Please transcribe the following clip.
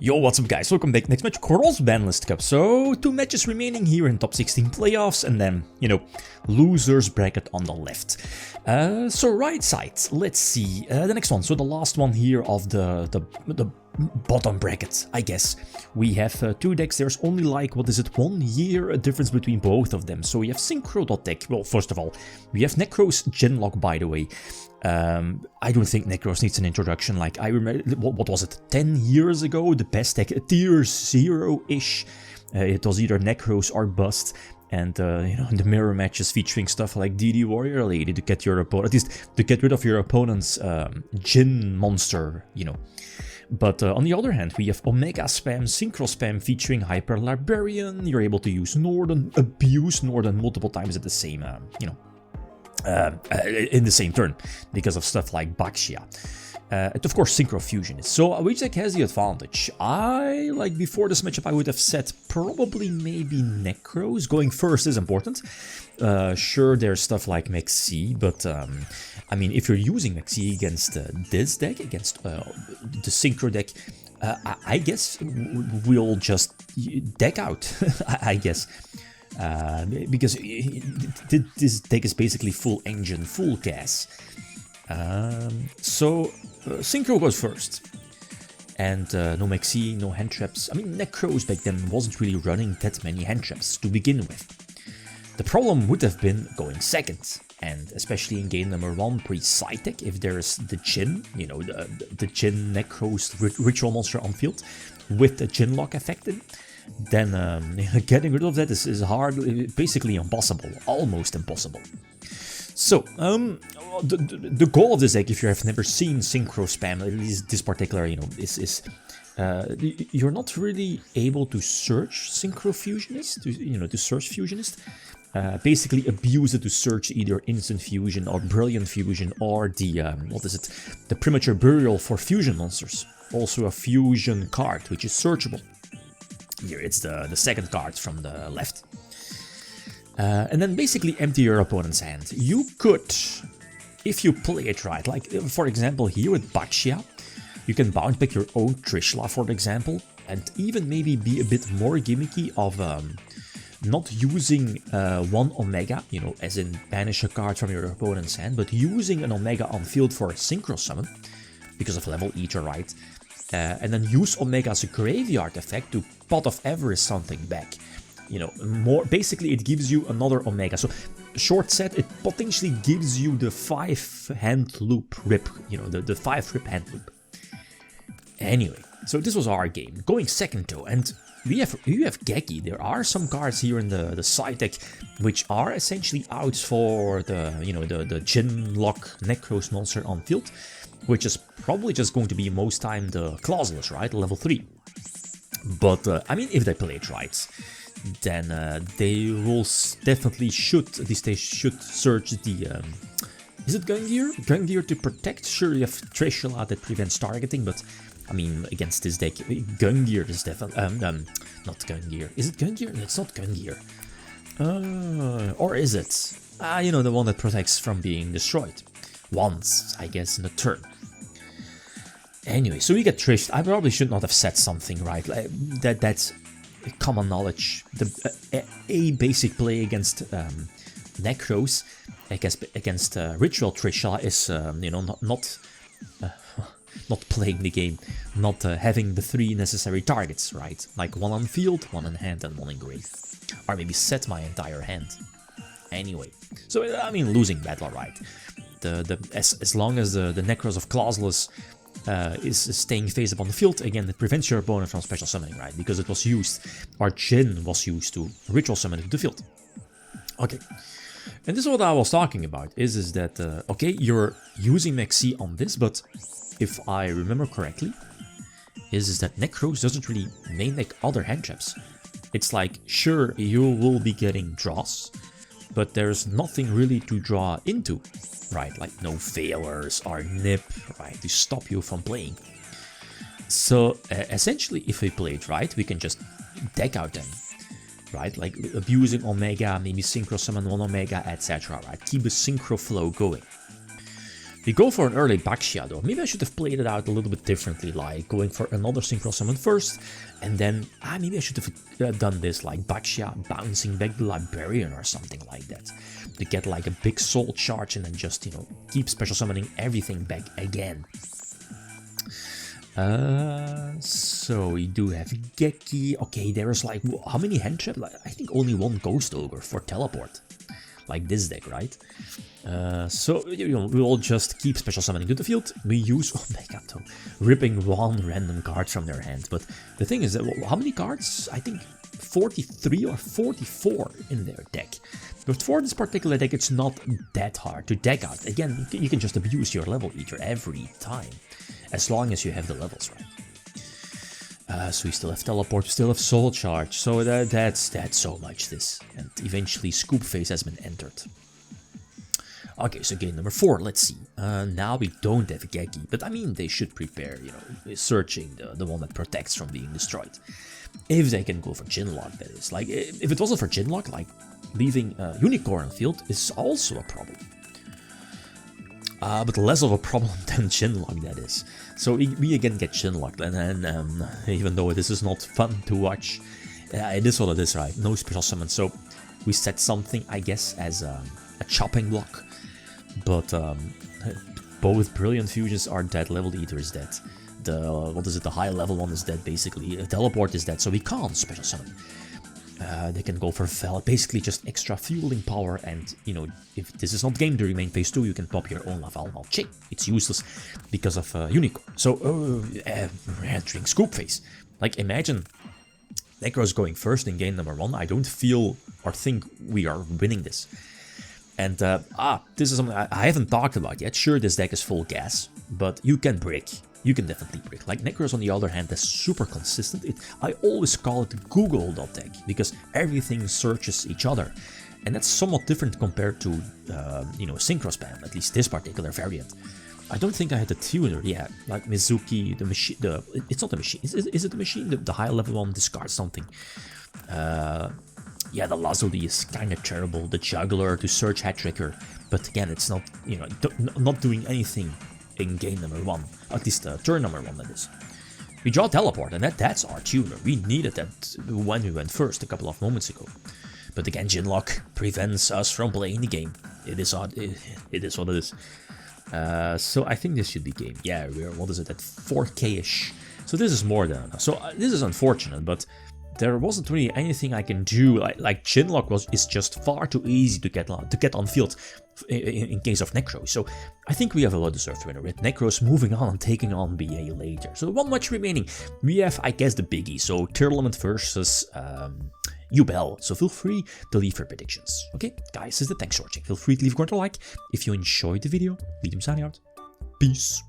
Yo, what's up guys, welcome back. Next match, Cross-Banlist Cup. So, 2 matches remaining here in top 16 playoffs and then, losers bracket on the left. So right side, let's see, the next one. So the last one here of the bottom bracket, I guess. We have 2 decks, there's only like, 1 year difference between both of them. So we have Synchro deck. Well, first of all, we have Nekroz Djinn lock, by the way. I don't think Nekroz needs an introduction. Like, I remember, what was it, 10 years ago, the best deck, tier 0-ish. It was either Nekroz or bust. And, the mirror matches featuring stuff like DD Warrior Lady to get your opponent, at least to get rid of your opponent's Djinn monster, But on the other hand, we have Omega Spam, Synchro Spam featuring Hyper Librarian. You're able to use Norden, abuse Norden multiple times at the same, in the same turn, because of stuff like Vacay. And of course, Synchro Fusionist. So which deck has the advantage? Before this matchup, I would have said probably maybe Nekroz. Going first is important. Sure, there's stuff like Mexi, but I mean, if you're using Mexi against this deck, against the Synchro deck, I guess we'll just deck out, I guess. Because this deck is basically full engine, full gas. Synchro goes first. And no Mexi, no hand traps. I mean, Nekroz back then wasn't really running that many hand traps to begin with. The problem would have been going second. And especially in game number 1 pre-side deck, if there's the Djinn, the Djinn Nekroz ritual monster on field with the Djinn lock affected, then getting rid of that is hard, basically impossible, almost impossible. So, the goal of this deck, if you have never seen Synchro Spam, at least this particular, is you're not really able to search Synchro Fusionist, to search Fusionist. Basically abuse it to search either Instant Fusion or Brilliant Fusion or the, the Premature Burial for Fusion monsters. Also a Fusion card, which is searchable. Here it's the second card from the left. And then basically empty your opponent's hand. You could, if you play it right, like for example here with Vacay, you can bounce back your own Trishula, for example, and even maybe be a bit more gimmicky of not using one Omega, as in banish a card from your opponent's hand, but using an Omega on field for a Synchro summon, because of level Eater, right? And then use Omega's graveyard effect to Pot of Everest something back. More basically it gives you another Omega. So short set, it potentially gives you the 5 hand loop rip, the 5 rip hand loop. Anyway, so this was our game. Going second though, and you have Geki. There are some cards here in the side deck which are essentially outs for the the Djinn lock Nekroz monster on field, which is probably just going to be most time the Clauseless, right? Level 3. But, I mean, if they play it right, then they will definitely at least they should search the, is it Gungear? Gungear to protect? Sure, you have Trishula that prevents targeting, but, I mean, against this deck, Gungear is definitely, not Gungear. Is it Gungear? No, it's not Gungear. Or is it? The one that protects from being destroyed. Once, I guess, in a turn. Anyway, so we get Trish. I probably should not have said something, right? That's common knowledge. A basic play against Nekroz, I guess, against Ritual Trishula is, not playing the game, not having the 3 necessary targets, right? Like 1 on field, 1 in hand, and 1 in grave. Or maybe set my entire hand. Anyway, so, I mean, losing battle, right? As long as the Nekroz of Clauseless is staying face up on the field, again, it prevents your opponent from special summoning, right? Because it was used, or Djinn was used to ritual summon it to the field. Okay, and this is what I was talking about, is that, okay, you're using Mexi on this, but if I remember correctly, is that Nekroz doesn't really main deck other hand traps. It's like, sure, you will be getting draws, but there's nothing really to draw into, right? Like no failures or nip, right, to stop you from playing. So essentially, if we play it right, we can just deck out them, right? Like abusing Omega, maybe Synchro summon 1 Omega, etc., right? Keep the Synchro flow going. We go for an early Baxia though. Maybe I should have played it out a little bit differently, like going for another Synchro summon first, and then maybe I should have done this like Baxia bouncing back the Librarian or something like that, to get like a big soul charge and then just, you know, keep special summoning everything back again. So we do have Geki. Okay, there's like, how many hand traps? Like, I think only one Ghost Ogre for teleport. Like this deck, right? So, you know, we'll just keep special summoning to the field. We use, oh my god, though, ripping one random card from their hand. But the thing is that, how many cards? I think 43 or 44 in their deck. But for this particular deck, it's not that hard to deck out. Again, you can just abuse your level eater every time, as long as you have the levels right. So we still have teleport, we still have soul charge, so that's so much this. And eventually scoop phase has been entered. Okay, so game number 4, let's see. Now we don't have Geki, but I mean they should prepare, you know, searching the one that protects from being destroyed. If they can go for Djinn lock, that is. Like, if it wasn't for Djinn lock, like, leaving Unicorn on field is also a problem. But less of a problem than Djinn lock, that is. So we again get Djinn locked, and then even though this is not fun to watch, it is what it is, right? No special summon, so we set something, I guess, as a chopping block. But both Brilliant Fusions are dead, Level Eater is dead. The high level one is dead, basically. Teleport is dead, so we can't special summon. They can go for Val, basically just extra fueling power, and, you know, if this is not game during main phase 2, you can pop your own Laval Malche. It's useless because of Unicorn. So, we're entering scoop phase. Like, imagine Nekroz going first in game number 1. I don't feel or think we are winning this. And, this is something I haven't talked about yet. Sure, this deck is full gas, but you can brick. You can definitely brick. Like, Nekroz on the other hand is super consistent. I always call it Google deck, because everything searches each other. And that's somewhat different compared to, you know, Synchro spam, at least this particular variant. I don't think I had the tuner, yeah, like Mizuki, the machine, it's not the machine, is it the machine? The high level one discards something. Yeah, the Lazuli is kind of terrible, the Juggler to search Hat Tricker, but again, it's not, you know, not doing anything in game number 1, at least turn number 1, that is. We draw Teleport, and that's our tuner. We needed that when we went first a couple of moments ago. But again, Djinn lock prevents us from playing the game. It is what it is. So I think this should be game. Yeah, we're, what is it, at 4K-ish. So this is more than enough. So this is unfortunate, but there wasn't really anything I can do. Like Djinn lock is just far too easy to get on field in case of Nekroz. So I think we have a well-deserved winner with Nekroz moving on and taking on BA later. So one match remaining. We have, I guess, the biggie. So Tournament versus Yugioh. So feel free to leave your predictions. Okay, guys, this is the thanks for watching. Feel free to leave a like if you enjoyed the video. Riddim signing out. Peace.